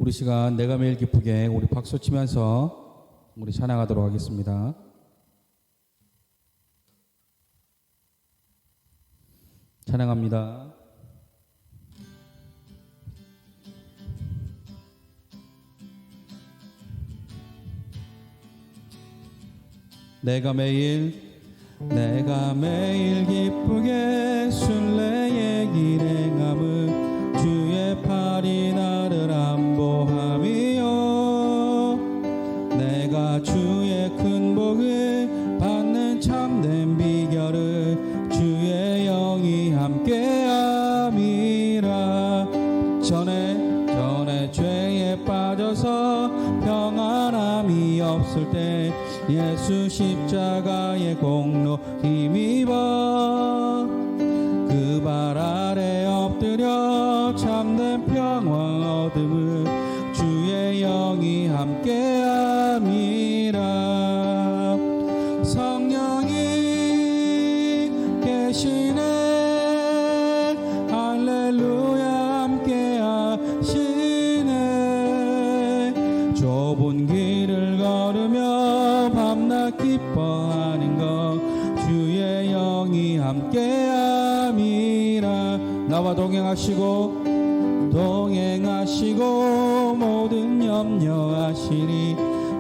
우리 시간 내가 매일 기쁘게 우리 박수 치면서 우리 찬양하도록 하겠습니다. 찬양합니다. 내가 매일 기쁘게 순례의 길 행함은 주의 팔이 나를 안보함이요 내가 주의 큰 복을 받는 참된 비결을 주의 영이 함께함이라 전에 죄에 빠져서 평안함이 없을 때 예수 십자가의 공로 힘입어 그 발 아래 엎드려 참된 평화 얻음을 주의 영이 함께함이라 성령이 계시네 할렐루야 함께하시네 좁은 길을 걸으며 밤낮 기뻐하는 것 주의 영이 함께함이라 나와 동행하시고 모든 염려하시니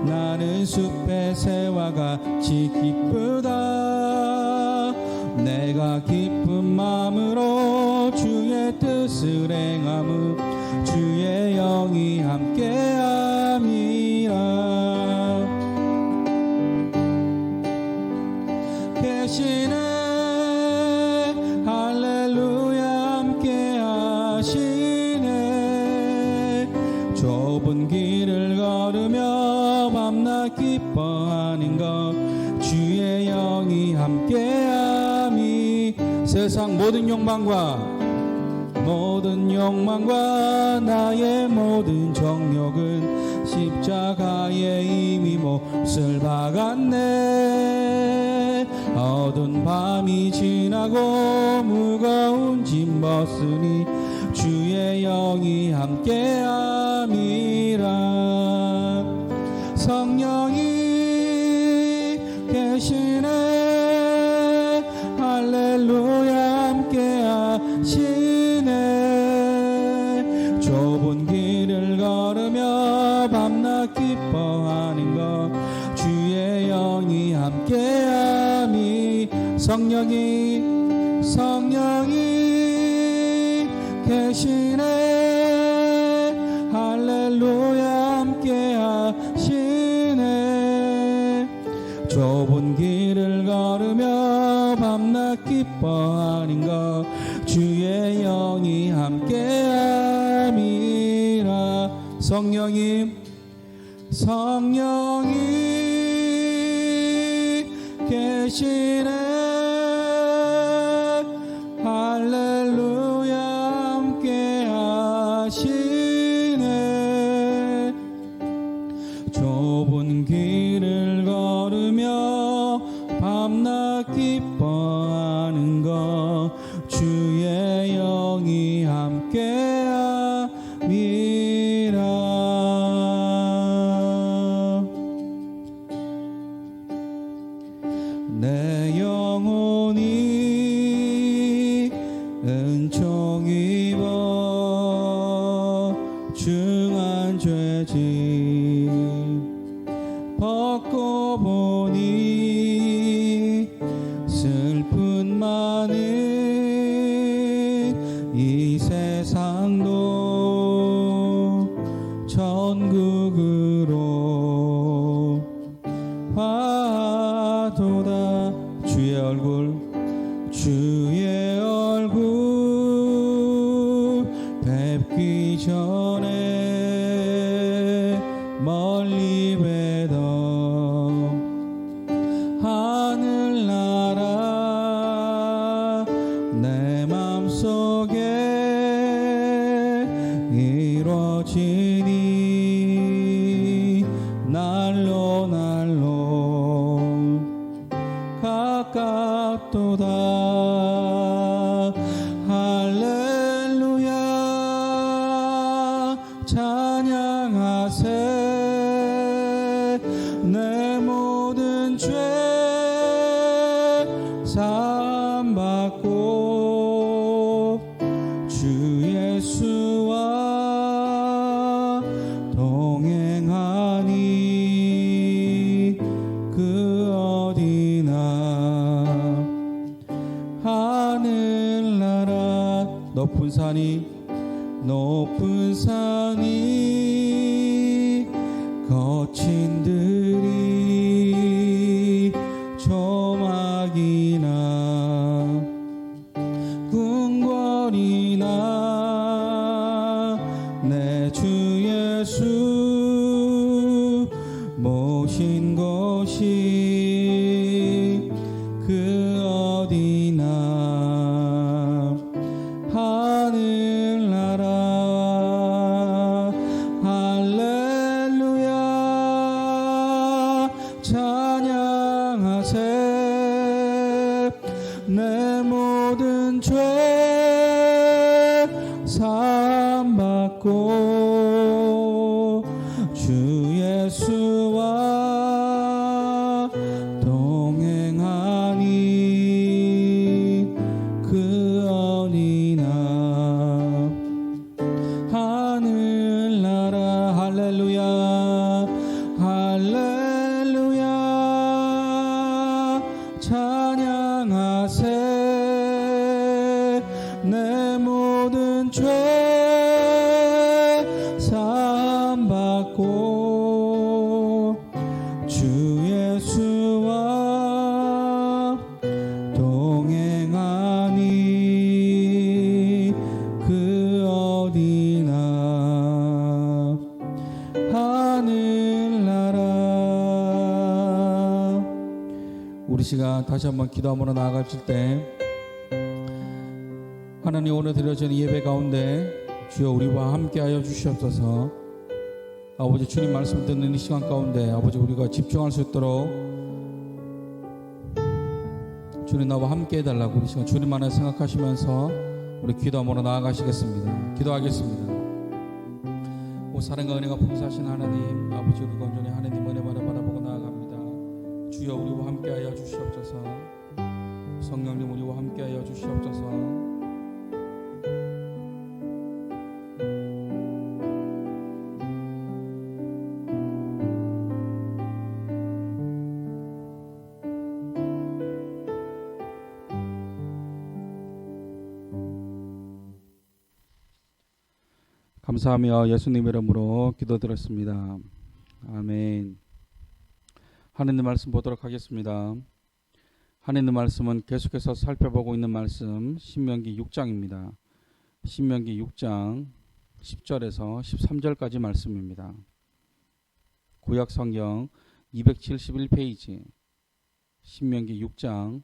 나는 숲의 새와 같이 기쁘다 내가 기쁜 마음으로 주의 뜻을 행함은 주의 영이 함께함이라 계시네 할렐루야 함께하시네 좁은 길을 걸으며 밤낮 기뻐하는 것 주의 영이 함께함이 세상 모든 욕망과 나의 모든 정욕은 십자가에 이미 몫을 박았네 어두운 밤이 지나고 무거운 짐 벗으니 주의 영이 함께함이라 성령이 계시네 할렐루야 함께하시네 좁은 길을 걸으며 밤낮 기뻐하는 것 주의 영이 함께함이 성령이 계시네 할렐루야 함께하시네 좁은 길을 걸으며 밤낮 기뻐하는 것 주의 영이 함께함이라 성령이 계시네 할렐루야 함께하시네 좁은 길을 걸으며 밤낮 기뻐하는 것 주의 영이 함께함이라 내 영혼이 은총 입어 중한 죄짐 벗고 보니 슬픈 많은 이 세상도 천국으로 화도다 주의 얼굴 뵙기 전에 멀리 찬양하세 내 모든 죄 사함받고 주 예수와 동행하니 그 어디나 하늘나라 높은 산이 거친 들이 조막이나 궁궐이나 내 주 예수 모신 곳이 그 어디나 하늘나라 할렐루야 찬양하세 내 모든 죄 사함받고 주 예수와 동행하니 그 어디나 하늘나라 할렐루야 할렐루야 찬양하세 내 모든 죄 사함받고 주 예수와 동행하니 그 어디나 하늘나라. 우리 시간 다시 한번 기도하며 나아가실 때 하나님 오늘 드려진 예배 가운데 주여 우리와 함께하여 주시옵소서. 아버지 주님 말씀 듣는 이 시간 가운데 아버지 우리가 집중할 수 있도록 주님 나와 함께 해달라고 우리 시간 주님 안에 생각하시면서 우리 기도하러 나아가시겠습니다. 기도하겠습니다. 오 사랑과 은혜가 풍성하신 하나님 아버지 우리가 온전히 하나님 은혜만을 바라보고 나아갑니다. 주여 우리와 함께하여 주시옵소서. 성령님 우리와 함께하여 주시옵소서. 감사하며 예수님 이름으로 기도드렸습니다. 아멘. 하나님 말씀 보도록 하겠습니다. 하나님 말씀은 계속해서 살펴보고 있는 말씀 신명기 6장입니다. 신명기 6장 10절에서 13절까지 말씀입니다. 구약 성경 271페이지 신명기 6장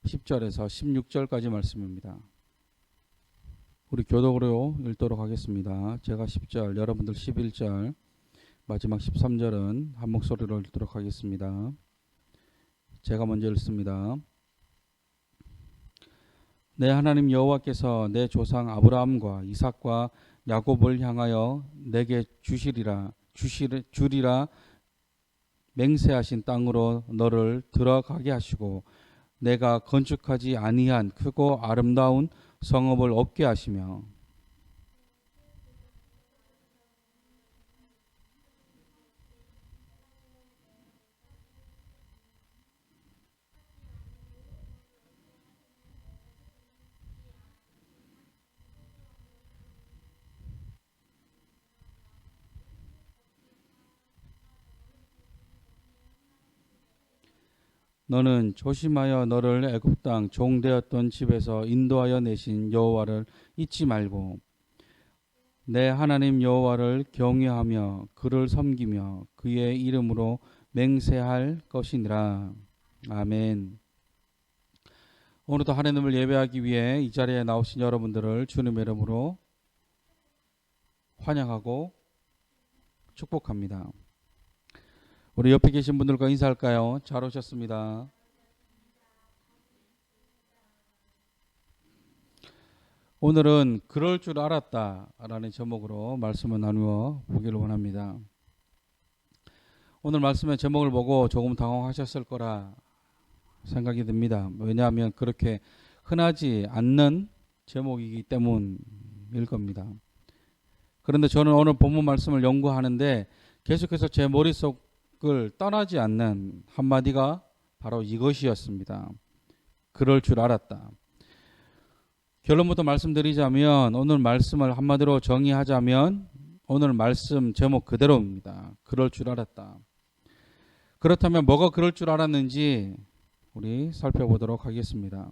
10절에서 16절까지 말씀입니다. 우리 교독으로 읽도록 하겠습니다. 제가 10절, 여러분들 11절, 마지막 13절은 한 목소리로 읽도록 하겠습니다. 제가 먼저 읽습니다. 내 하나님 여호와께서 내 조상 아브라함과 이삭과 야곱을 향하여 내게 주리라 맹세하신 땅으로 너를 들어가게 하시고 내가 건축하지 아니한 크고 아름다운 성읍을 얻게 하시며 너는 조심하여 너를 애굽 땅 종되었던 집에서 인도하여 내신 여호와를 잊지 말고 내 하나님 여호와를 경외하며 그를 섬기며 그의 이름으로 맹세할 것이니라. 아멘. 오늘도 하나님을 예배하기 위해 이 자리에 나오신 여러분들을 주님의 이름으로 환영하고 축복합니다. 우리 옆에 계신 분들과 인사할까요? 잘 오셨습니다. 오늘은 그럴 줄 알았다라는 제목으로 말씀을 나누어 보기를 원합니다. 오늘 말씀의 제목을 보고 조금 당황하셨을 거라 생각이 듭니다. 왜냐하면 그렇게 흔하지 않는 제목이기 때문일 겁니다. 그런데 저는 오늘 본문 말씀을 연구하는데 계속해서 제 머릿속을 떠나지 않는 한마디가 바로 이것이었습니다. 그럴 줄 알았다. 결론부터 말씀드리자면 오늘 말씀을 한마디로 정의하자면 오늘 말씀 제목 그대로입니다. 그럴 줄 알았다. 그렇다면 뭐가 그럴 줄 알았는지 우리 살펴보도록 하겠습니다.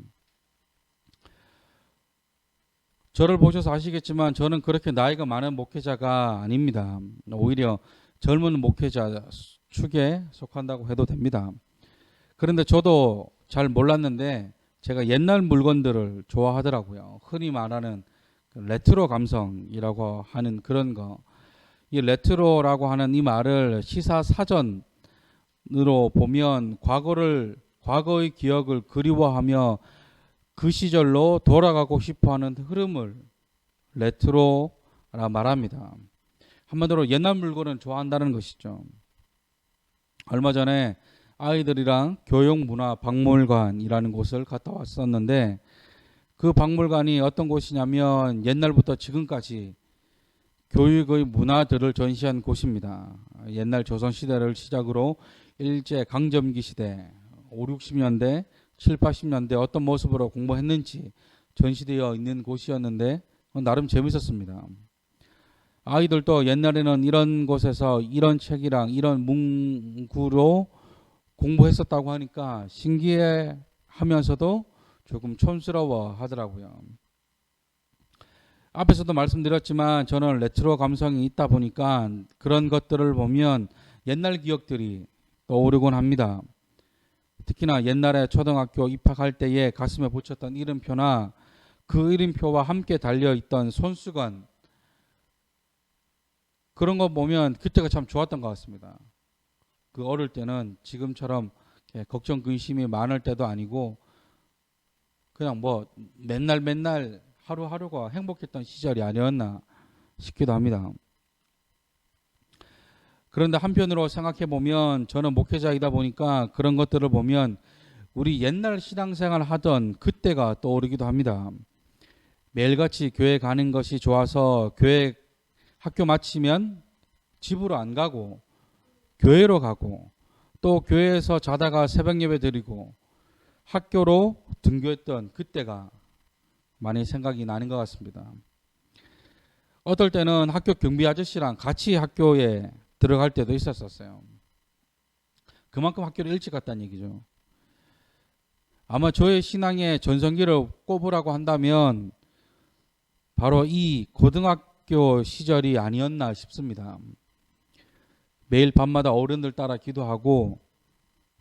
저를 보셔서 아시겠지만 저는 그렇게 나이가 많은 목회자가 아닙니다. 오히려 젊은 목회자 축에 속한다고 해도 됩니다. 그런데 저도 잘 몰랐는데 제가 옛날 물건들을 좋아하더라고요. 흔히 말하는 레트로 감성이라고 하는 그런 거. 이 레트로라고 하는 이 말을 시사사전으로 보면 과거의 기억을 그리워하며 그 시절로 돌아가고 싶어하는 흐름을 레트로라 말합니다. 한마디로 옛날 물건을 좋아한다는 것이죠. 얼마 전에 아이들이랑 교육문화박물관이라는 곳을 갔다 왔었는데 그 박물관이 어떤 곳이냐면 옛날부터 지금까지 교육의 문화들을 전시한 곳입니다. 옛날 조선시대를 시작으로 일제강점기 시대 5, 60년대 7, 80년대 어떤 모습으로 공부했는지 전시되어 있는 곳이었는데 나름 재밌었습니다. 아이들도 옛날에는 이런 곳에서 이런 책이랑 이런 문구로 공부했었다고 하니까 신기해 하면서도 조금 촌스러워 하더라고요. 앞에서도 말씀드렸지만 저는 레트로 감성이 있다 보니까 그런 것들을 보면 옛날 기억들이 떠오르곤 합니다. 특히나 옛날에 초등학교 입학할 때에 가슴에 붙였던 이름표나 그 이름표와 함께 달려있던 손수건 그런 거 보면 그때가 참 좋았던 것 같습니다. 그 어릴 때는 지금처럼 걱정 근심이 많을 때도 아니고 그냥 뭐 맨날 하루하루가 행복했던 시절이 아니었나 싶기도 합니다. 그런데 한편으로 생각해 보면 저는 목회자이다 보니까 그런 것들을 보면 우리 옛날 신앙생활 하던 그때가 떠오르기도 합니다. 매일같이 교회 가는 것이 좋아서 교회 학교 마치면 집으로 안 가고 교회로 가고 또 교회에서 자다가 새벽 예배 드리고 학교로 등교했던 그때가 많이 생각이 나는 것 같습니다. 어떨 때는 학교 경비 아저씨랑 같이 학교에 들어갈 때도 있었어요. 그만큼 학교를 일찍 갔다는 얘기죠. 아마 저의 신앙의 전성기를 꼽으라고 한다면 바로 이 고등학교 시절이 아니었나 싶습니다. 매일 밤마다 어른들 따라 기도하고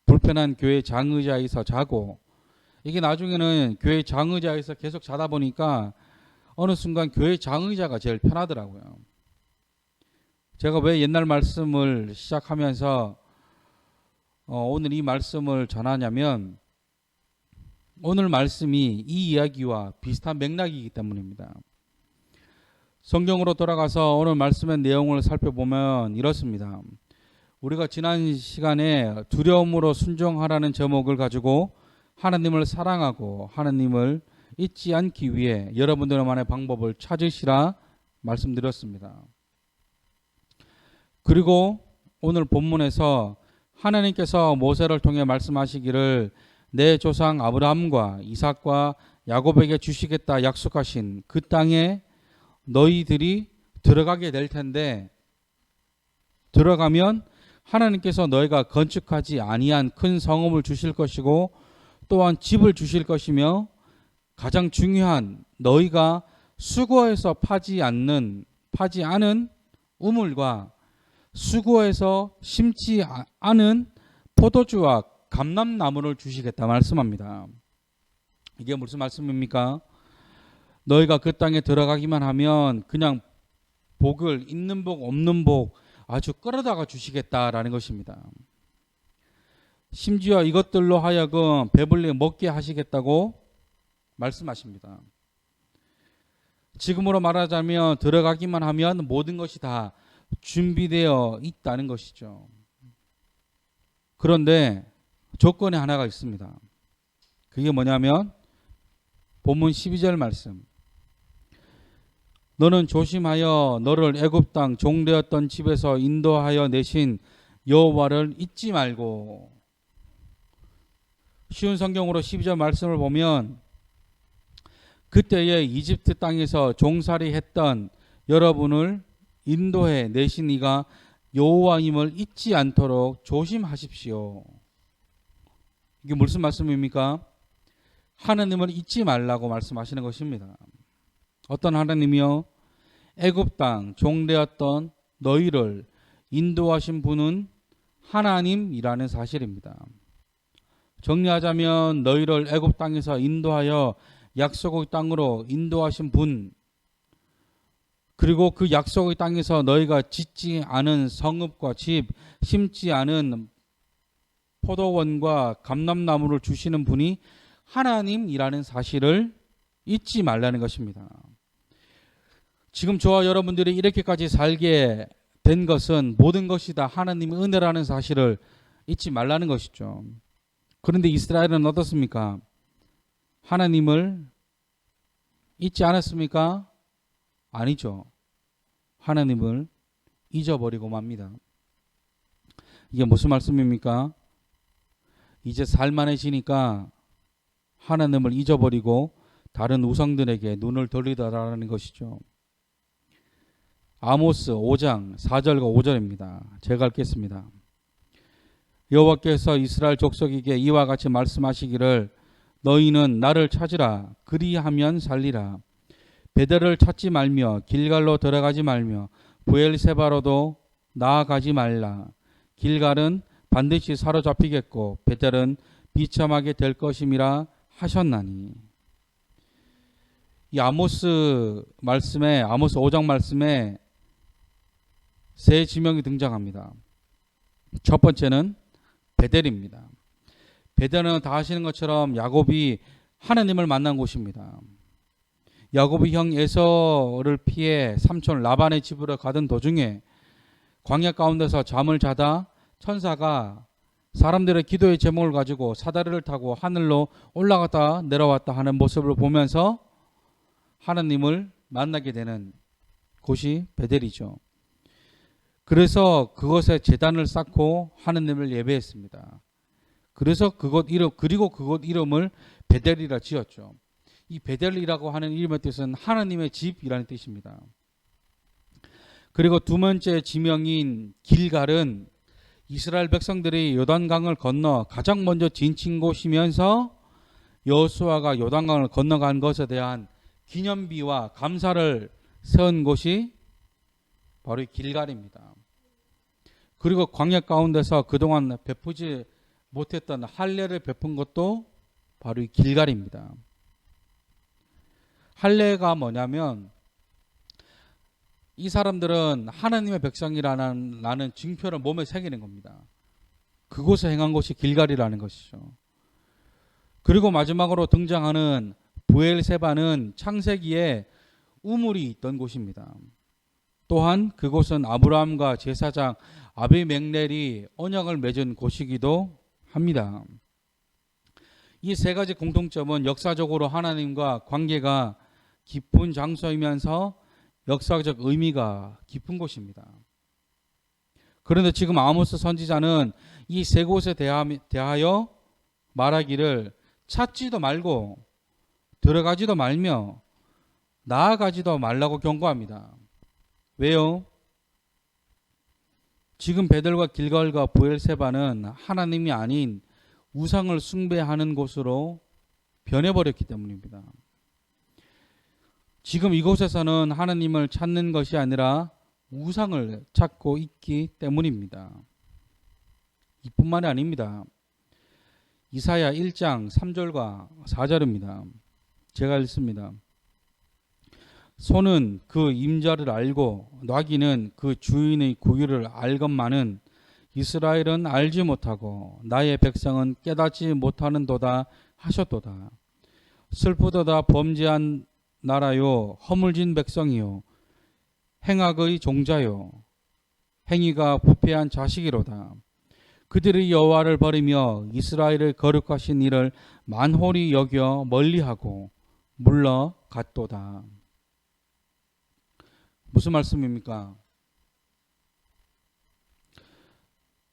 불편한 교회 장의자에서 자고 이게 나중에는 교회 장의자에서 계속 자다 보니까 어느 순간 교회 장의자가 제일 편하더라고요. 제가 왜 옛날 말씀을 시작하면서 오늘 이 말씀을 전하냐면 오늘 말씀이 이 이야기와 비슷한 맥락이기 때문입니다. 성경으로 돌아가서 오늘 말씀의 내용을 살펴보면 이렇습니다. 우리가 지난 시간에 두려움으로 순종하라는 제목을 가지고 하나님을 사랑하고 하나님을 잊지 않기 위해 여러분들만의 방법을 찾으시라 말씀드렸습니다. 그리고 오늘 본문에서 하나님께서 모세를 통해 말씀하시기를 내 조상 아브라함과 이삭과 야곱에게 주시겠다 약속하신 그 땅에 너희들이 들어가게 될 텐데 들어가면 하나님께서 너희가 건축하지 아니한 큰 성읍을 주실 것이고 또한 집을 주실 것이며 가장 중요한 너희가 수고해서 파지 않은 우물과 수고해서 심지 않은 포도주와 감람나무를 주시겠다 말씀합니다. 이게 무슨 말씀입니까? 너희가 그 땅에 들어가기만 하면 그냥 복을 있는 복 없는 복 아주 끌어다가 주시겠다라는 것입니다. 심지어 이것들로 하여금 배불리 먹게 하시겠다고 말씀하십니다. 지금으로 말하자면 들어가기만 하면 모든 것이 다 준비되어 있다는 것이죠. 그런데 조건이 하나가 있습니다. 그게 뭐냐면 본문 12절 말씀. 너는 조심하여 너를 애굽 땅 종되었던 집에서 인도하여 내신 여호와를 잊지 말고. 쉬운 성경으로 12절 말씀을 보면 그때의 이집트 땅에서 종살이 했던 여러분을 인도해 내신 이가 여호와임을 잊지 않도록 조심하십시오. 이게 무슨 말씀입니까? 하나님을 잊지 말라고 말씀하시는 것입니다. 어떤 하나님이요? 애굽 땅 종되었던 너희를 인도하신 분은 하나님이라는 사실입니다. 정리하자면 너희를 애굽 땅에서 인도하여 약속의 땅으로 인도하신 분, 그리고 그 약속의 땅에서 너희가 짓지 않은 성읍과 집, 심지 않은 포도원과 감람나무를 주시는 분이 하나님이라는 사실을 잊지 말라는 것입니다. 지금 저와 여러분들이 이렇게까지 살게 된 것은 모든 것이 다 하나님의 은혜라는 사실을 잊지 말라는 것이죠. 그런데 이스라엘은 어떻습니까? 하나님을 잊지 않았습니까? 아니죠. 하나님을 잊어버리고 맙니다. 이게 무슨 말씀입니까? 이제 살만해지니까 하나님을 잊어버리고 다른 우상들에게 눈을 돌리더라는 것이죠. 아모스 5장 4절과 5절입니다. 제가 읽겠습니다. 여호와께서 이스라엘 족속에게 이와 같이 말씀하시기를 너희는 나를 찾으라. 그리하면 살리라. 베델을 찾지 말며 길갈로 들어가지 말며 브엘세바로도 나아가지 말라. 길갈은 반드시 사로잡히겠고 베델은 비참하게 될 것임이라 하셨나니. 이 아모스 5장 말씀에 세 지명이 등장합니다. 첫 번째는 베델입니다. 베델은 다 아시는 것처럼 야곱이 하나님을 만난 곳입니다. 야곱이 형 에서를 피해 삼촌 라반의 집으로 가던 도중에 광야 가운데서 잠을 자다 천사가 사람들의 기도의 제목을 가지고 사다리를 타고 하늘로 올라갔다 내려왔다 하는 모습을 보면서 하나님을 만나게 되는 곳이 베델이죠. 그래서 그곳에 제단을 쌓고 하나님을 예배했습니다. 그래서 그곳 이름을 베델이라 지었죠. 이 베델이라고 하는 이름의 뜻은 하나님의 집이라는 뜻입니다. 그리고 두 번째 지명인 길갈은 이스라엘 백성들이 요단강을 건너 가장 먼저 지친 곳이면서 여호수아가 요단강을 건너간 것에 대한 기념비와 감사를 세운 곳이 바로 길갈입니다. 그리고 광야 가운데서 그동안 베푸지 못했던 할례를 베푼 것도 바로 이 길갈입니다. 할례가 뭐냐면 이 사람들은 하나님의 백성이라는 증표를 몸에 새기는 겁니다. 그곳에 행한 곳이 길갈이라는 것이죠. 그리고 마지막으로 등장하는 브엘세바는 창세기에 우물이 있던 곳입니다. 또한 그곳은 아브라함과 제사장 아비멜렉이 언약을 맺은 곳이기도 합니다. 이 세 가지 공통점은 역사적으로 하나님과 관계가 깊은 장소이면서 역사적 의미가 깊은 곳입니다. 그런데 지금 아모스 선지자는 이 세 곳에 대하여 말하기를 찾지도 말고 들어가지도 말며 나아가지도 말라고 경고합니다. 왜요? 지금 베델과 길갈과 브엘세바는 하나님이 아닌 우상을 숭배하는 곳으로 변해버렸기 때문입니다. 지금 이곳에서는 하나님을 찾는 것이 아니라 우상을 찾고 있기 때문입니다. 이뿐만이 아닙니다. 이사야 1장 3절과 4절입니다. 제가 읽습니다. 소는 그 임자를 알고 나귀는 그 주인의 구유를 알건만은 이스라엘은 알지 못하고 나의 백성은 깨닫지 못하는도다 하셨도다. 슬프도다 범죄한 나라요 허물진 백성이요 행악의 종자요 행위가 부패한 자식이로다. 그들이 여호와를 버리며 이스라엘을 거룩하신 이를 만홀히 여겨 멀리하고 물러갔도다. 무슨 말씀입니까?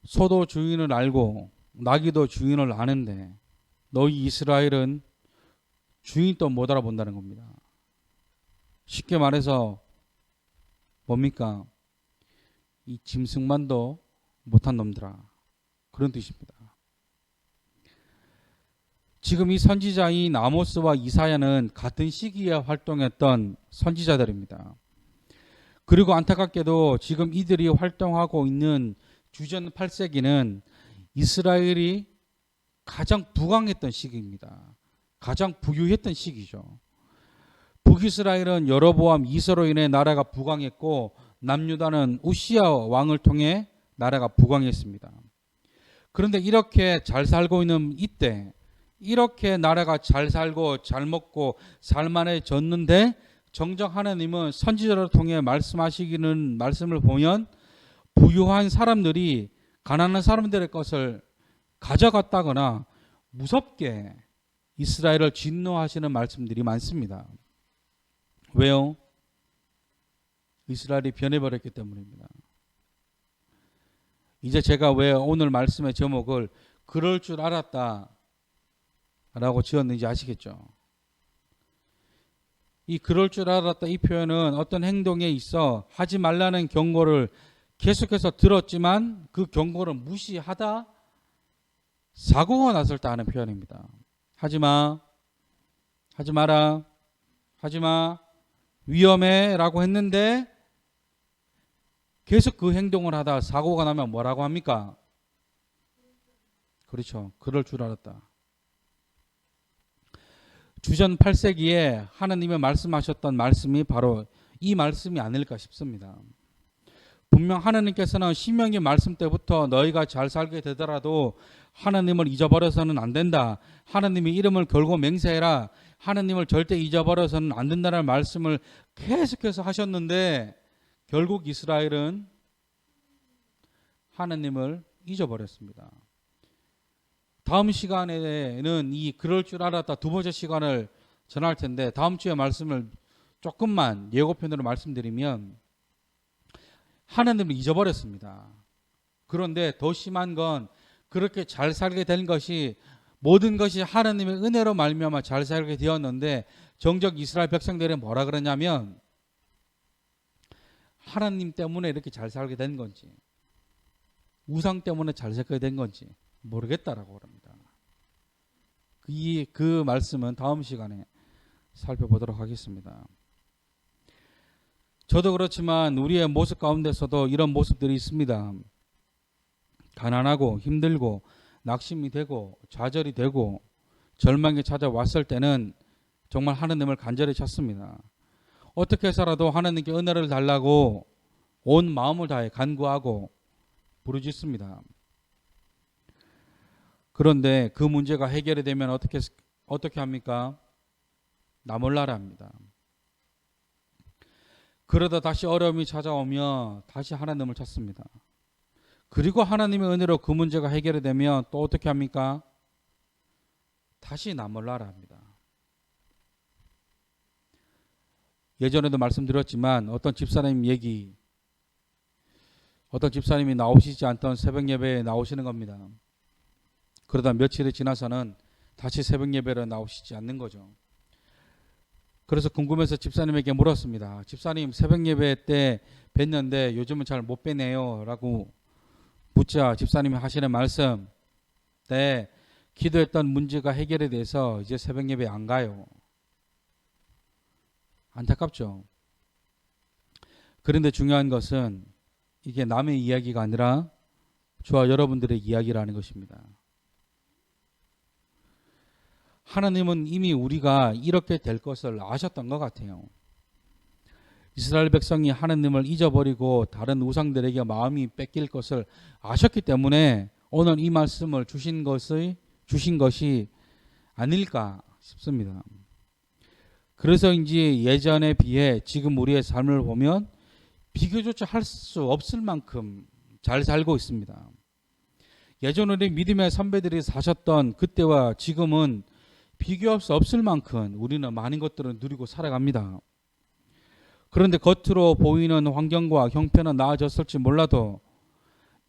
소도 주인을 알고 나귀도 주인을 아는데 너희 이스라엘은 주인도 못 알아본다는 겁니다. 쉽게 말해서 뭡니까? 이 짐승만도 못한 놈들아, 그런 뜻입니다. 지금 이 선지자인 아모스와 이사야는 같은 시기에 활동했던 선지자들입니다. 그리고 안타깝게도 지금 이들이 활동하고 있는 주전 8세기는 이스라엘이 가장 부강했던 시기입니다. 가장 부유했던 시기죠. 북이스라엘은 여로보암 2세로 인해 나라가 부강했고 남유다는 우시야 왕을 통해 나라가 부강했습니다. 그런데 이렇게 잘 살고 있는 이때, 이렇게 나라가 잘 살고 잘 먹고 살만해졌는데 정작 하나님은 선지자를 통해 말씀하시기는 말씀을 보면 부유한 사람들이 가난한 사람들의 것을 가져갔다거나 무섭게 이스라엘을 진노하시는 말씀들이 많습니다. 왜요? 이스라엘이 변해버렸기 때문입니다. 이제 제가 왜 오늘 말씀의 제목을 그럴 줄 알았다 라고 지었는지 아시겠죠? 이 그럴 줄 알았다 이 표현은 어떤 행동에 있어 하지 말라는 경고를 계속해서 들었지만 그 경고를 무시하다 사고가 났을 때 하는 표현입니다. 하지마, 하지 마라, 하지마, 위험해 라고 했는데 계속 그 행동을 하다 사고가 나면 뭐라고 합니까? 그렇죠. 그럴 줄 알았다. 주전 8세기에 하나님이 말씀하셨던 말씀이 바로 이 말씀이 아닐까 싶습니다. 분명 하나님께서는 신명기 말씀 때부터 너희가 잘 살게 되더라도 하나님을 잊어버려서는 안 된다. 하나님의 이름을 걸고 맹세해라. 하나님을 절대 잊어버려서는 안 된다는 말씀을 계속해서 하셨는데 결국 이스라엘은 하나님을 잊어버렸습니다. 다음 시간에는 이 그럴 줄 알았다 두 번째 시간을 전할 텐데 다음 주에 말씀을 조금만 예고편으로 말씀드리면 하나님을 잊어버렸습니다. 그런데 더 심한 건 그렇게 잘 살게 된 것이 모든 것이 하나님의 은혜로 말미암아 잘 살게 되었는데 정작 이스라엘 백성들이 뭐라 그러냐면 하나님 때문에 이렇게 잘 살게 된 건지 우상 때문에 잘 살게 된 건지 모르겠다라고 그럽니다. 그 말씀은 다음 시간에 살펴보도록 하겠습니다. 저도 그렇지만 우리의 모습 가운데서도 이런 모습들이 있습니다. 가난하고 힘들고 낙심이 되고 좌절이 되고 절망이 찾아왔을 때는 정말 하나님을 간절히 찾습니다. 어떻게 해서라도 하나님께 은혜를 달라고 온 마음을 다해 간구하고 부르짖습니다. 그런데 그 문제가 해결이 되면 어떻게 합니까? 나 몰라라 합니다. 그러다 다시 어려움이 찾아오며 다시 하나님을 찾습니다. 그리고 하나님의 은혜로 그 문제가 해결이 되면 또 어떻게 합니까? 다시 나 몰라라 합니다. 예전에도 말씀드렸지만 어떤 집사님이 나오시지 않던 새벽 예배에 나오시는 겁니다. 그러다 며칠이 지나서는 다시 새벽 예배로 나오시지 않는 거죠. 그래서 궁금해서 집사님에게 물었습니다. 집사님 새벽 예배 때 뵀는데 요즘은 잘 못 뵈네요 라고 묻자 집사님이 하시는 말씀, 네, 기도했던 문제가 해결이 돼서 이제 새벽 예배 안 가요. 안타깝죠. 그런데 중요한 것은 이게 남의 이야기가 아니라 저와 여러분들의 이야기라는 것입니다. 하나님은 이미 우리가 이렇게 될 것을 아셨던 것 같아요. 이스라엘 백성이 하나님을 잊어버리고 다른 우상들에게 마음이 뺏길 것을 아셨기 때문에 오늘 이 말씀을 주신 것이 아닐까 싶습니다. 그래서인지 예전에 비해 지금 우리의 삶을 보면 비교조차 할 수 없을 만큼 잘 살고 있습니다. 예전 우리 믿음의 선배들이 사셨던 그때와 지금은 비교할 수 없을 만큼 우리는 많은 것들을 누리고 살아갑니다. 그런데 겉으로 보이는 환경과 형편은 나아졌을지 몰라도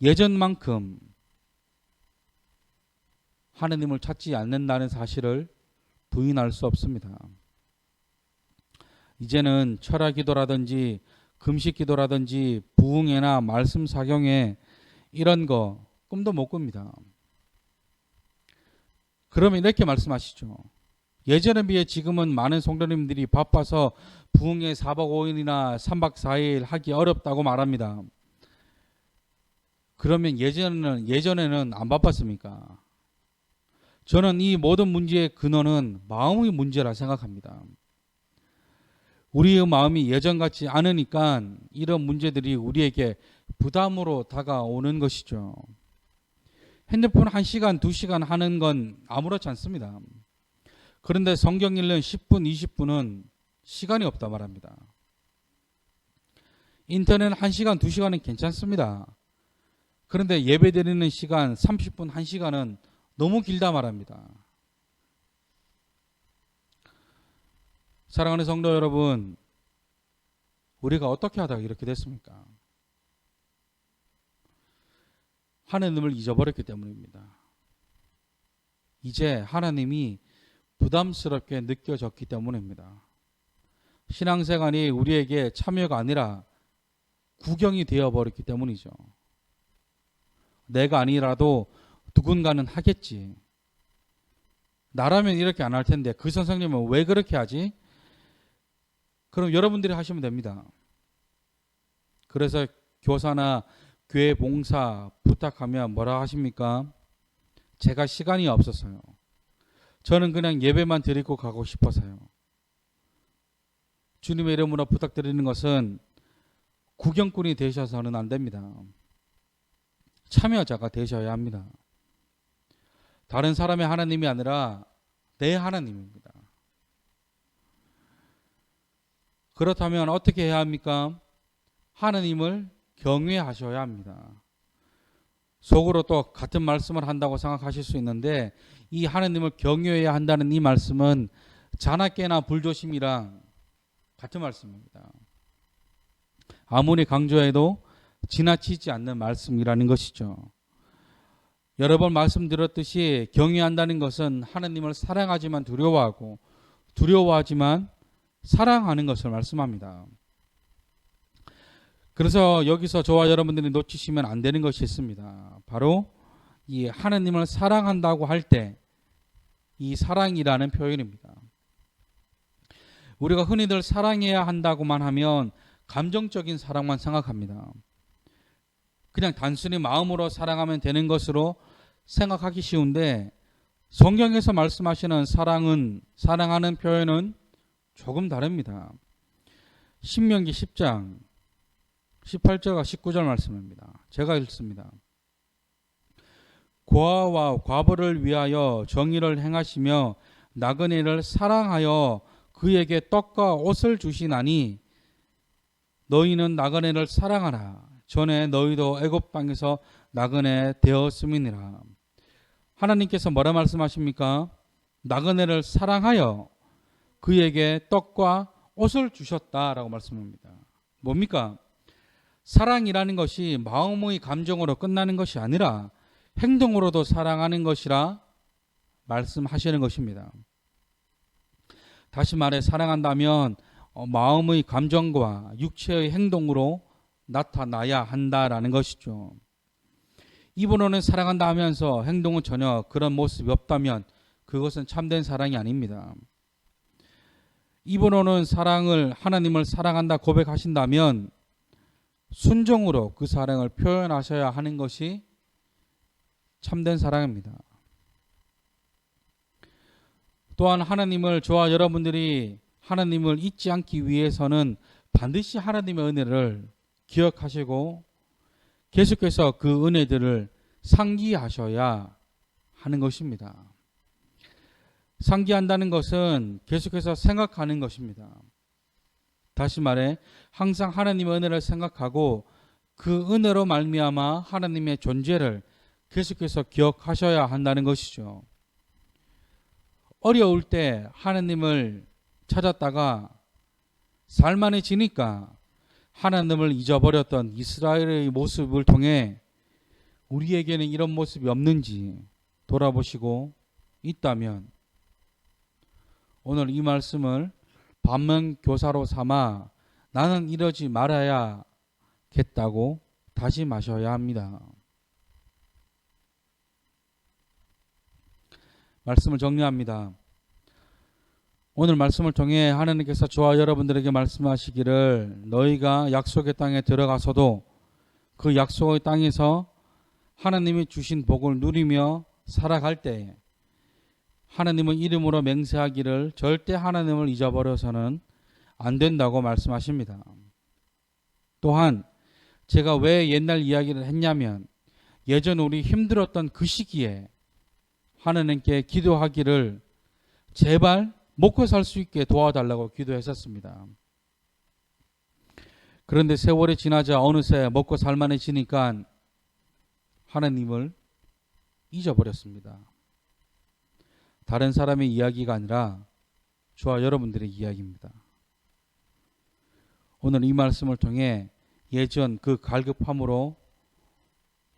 예전만큼 하느님을 찾지 않는다는 사실을 부인할 수 없습니다. 이제는 철학 기도라든지 금식 기도라든지 부흥회나 말씀 사경회 이런 거 꿈도 못 꿉니다. 그러면 이렇게 말씀하시죠. 예전에 비해 지금은 많은 성도님들이 바빠서 부흥회 4박 5일이나 3박 4일 하기 어렵다고 말합니다. 그러면 예전에는 안 바빴습니까? 저는 이 모든 문제의 근원은 마음의 문제라 생각합니다. 우리의 마음이 예전 같지 않으니까 이런 문제들이 우리에게 부담으로 다가오는 것이죠. 핸드폰 1시간, 2시간 하는 건 아무렇지 않습니다. 그런데 성경 읽는 10분, 20분은 시간이 없다 말합니다. 인터넷 1시간, 2시간은 괜찮습니다. 그런데 예배 드리는 시간 30분, 1시간은 너무 길다 말합니다. 사랑하는 성도 여러분, 우리가 어떻게 하다가 이렇게 됐습니까? 하나님을 잊어버렸기 때문입니다. 이제 하나님이 부담스럽게 느껴졌기 때문입니다. 신앙생활이 우리에게 참여가 아니라 구경이 되어버렸기 때문이죠. 내가 아니라도 누군가는 하겠지. 나라면 이렇게 안 할 텐데 그 선생님은 왜 그렇게 하지? 그럼 여러분들이 하시면 됩니다. 그래서 교사나 교회 봉사 부탁하면 뭐라 하십니까? 제가 시간이 없어서요. 저는 그냥 예배만 드리고 가고 싶어서요. 주님의 이름으로 부탁드리는 것은 구경꾼이 되셔서는 안 됩니다. 참여자가 되셔야 합니다. 다른 사람의 하나님이 아니라 내 하나님입니다. 그렇다면 어떻게 해야 합니까? 하나님을 경외하셔야 합니다. 속으로 또 같은 말씀을 한다고 생각하실 수 있는데 이 하나님을 경외해야 한다는 이 말씀은 자나깨나 불조심이랑 같은 말씀입니다. 아무리 강조해도 지나치지 않는 말씀이라는 것이죠. 여러 번 말씀드렸듯이 경외한다는 것은 하나님을 사랑하지만 두려워하고 두려워하지만 사랑하는 것을 말씀합니다. 그래서 여기서 저와 여러분들이 놓치시면 안 되는 것이 있습니다. 바로 이 하나님을 사랑한다고 할 때 이 사랑이라는 표현입니다. 우리가 흔히들 사랑해야 한다고만 하면 감정적인 사랑만 생각합니다. 그냥 단순히 마음으로 사랑하면 되는 것으로 생각하기 쉬운데 성경에서 말씀하시는 사랑하는 표현은 조금 다릅니다. 신명기 10장 18절과 19절 말씀입니다. 제가 읽습니다. 고아와 과부를 위하여 정의를 행하시며 나그네를 사랑하여 그에게 떡과 옷을 주시나니 너희는 나그네를 사랑하라. 전에 너희도 애굽 땅에서 나그네 되었음이니라. 하나님께서 뭐라 말씀하십니까? 나그네를 사랑하여 그에게 떡과 옷을 주셨다라고 말씀합니다. 뭡니까? 사랑이라는 것이 마음의 감정으로 끝나는 것이 아니라 행동으로도 사랑하는 것이라 말씀하시는 것입니다. 다시 말해 사랑한다면 마음의 감정과 육체의 행동으로 나타나야 한다라는 것이죠. 입으로는 사랑한다 하면서 행동은 전혀 그런 모습이 없다면 그것은 참된 사랑이 아닙니다. 입으로는 하나님을 사랑한다 고백하신다면 순종으로 그 사랑을 표현하셔야 하는 것이 참된 사랑입니다. 또한 저와 여러분들이 하나님을 잊지 않기 위해서는 반드시 하나님의 은혜를 기억하시고 계속해서 그 은혜들을 상기하셔야 하는 것입니다. 상기한다는 것은 계속해서 생각하는 것입니다. 다시 말해 항상 하나님의 은혜를 생각하고 그 은혜로 말미암아 하나님의 존재를 계속해서 기억하셔야 한다는 것이죠. 어려울 때 하나님을 찾았다가 살만해지니까 하나님을 잊어버렸던 이스라엘의 모습을 통해 우리에게는 이런 모습이 없는지 돌아보시고 있다면 오늘 이 말씀을 반면교사로 삼아 나는 이러지 말아야겠다고 다짐하셔야 합니다. 말씀을 정리합니다. 오늘 말씀을 통해 하나님께서 저와 여러분들에게 말씀하시기를 너희가 약속의 땅에 들어가서도 그 약속의 땅에서 하나님이 주신 복을 누리며 살아갈 때 하나님의 이름으로 맹세하기를 절대 하나님을 잊어버려서는 안 된다고 말씀하십니다. 또한 제가 왜 옛날 이야기를 했냐면 예전 우리 힘들었던 그 시기에 하나님께 기도하기를 제발 먹고 살 수 있게 도와달라고 기도했었습니다. 그런데 세월이 지나자 어느새 먹고 살만해지니까 하나님을 잊어버렸습니다. 다른 사람의 이야기가 아니라 저와 여러분들의 이야기입니다. 오늘 이 말씀을 통해 예전 그 갈급함으로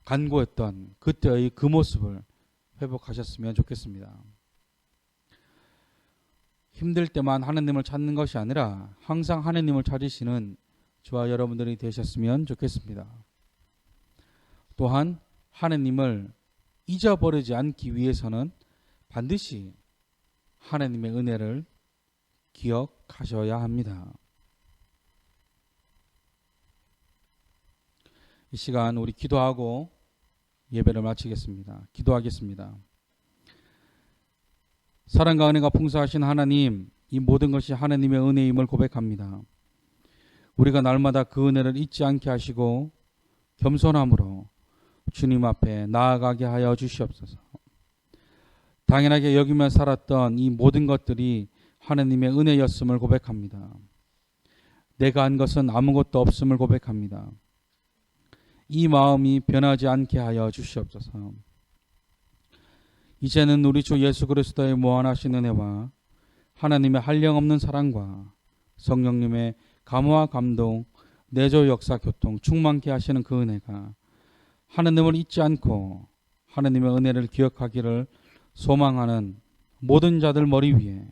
간구했던 그때의 그 모습을 회복하셨으면 좋겠습니다. 힘들 때만 하나님을 찾는 것이 아니라 항상 하나님을 찾으시는 저와 여러분들이 되셨으면 좋겠습니다. 또한 하나님을 잊어버리지 않기 위해서는 반드시 하나님의 은혜를 기억하셔야 합니다. 이 시간 우리 기도하고 예배를 마치겠습니다. 기도하겠습니다. 사랑과 은혜가 풍성하신 하나님, 이 모든 것이 하나님의 은혜임을 고백합니다. 우리가 날마다 그 은혜를 잊지 않게 하시고 겸손함으로 주님 앞에 나아가게 하여 주시옵소서. 당연하게 여기며 살았던 이 모든 것들이 하나님의 은혜였음을 고백합니다. 내가 한 것은 아무것도 없음을 고백합니다. 이 마음이 변하지 않게 하여 주시옵소서. 이제는 우리 주 예수 그리스도의 무한하신 은혜와 하나님의 한량없는 사랑과 성령님의 감화 감동, 내조 역사 교통 충만케 하시는 그 은혜가 하나님을 잊지 않고 하나님의 은혜를 기억하기를 소망하는 모든 자들 머리 위에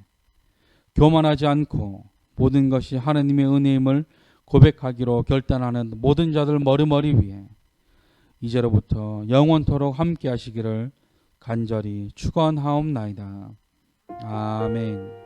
교만하지 않고 모든 것이 하나님의 은혜임을 고백하기로 결단하는 모든 자들 머리 위에 이제로부터 영원토록 함께 하시기를 간절히 축원하옵나이다. 아멘.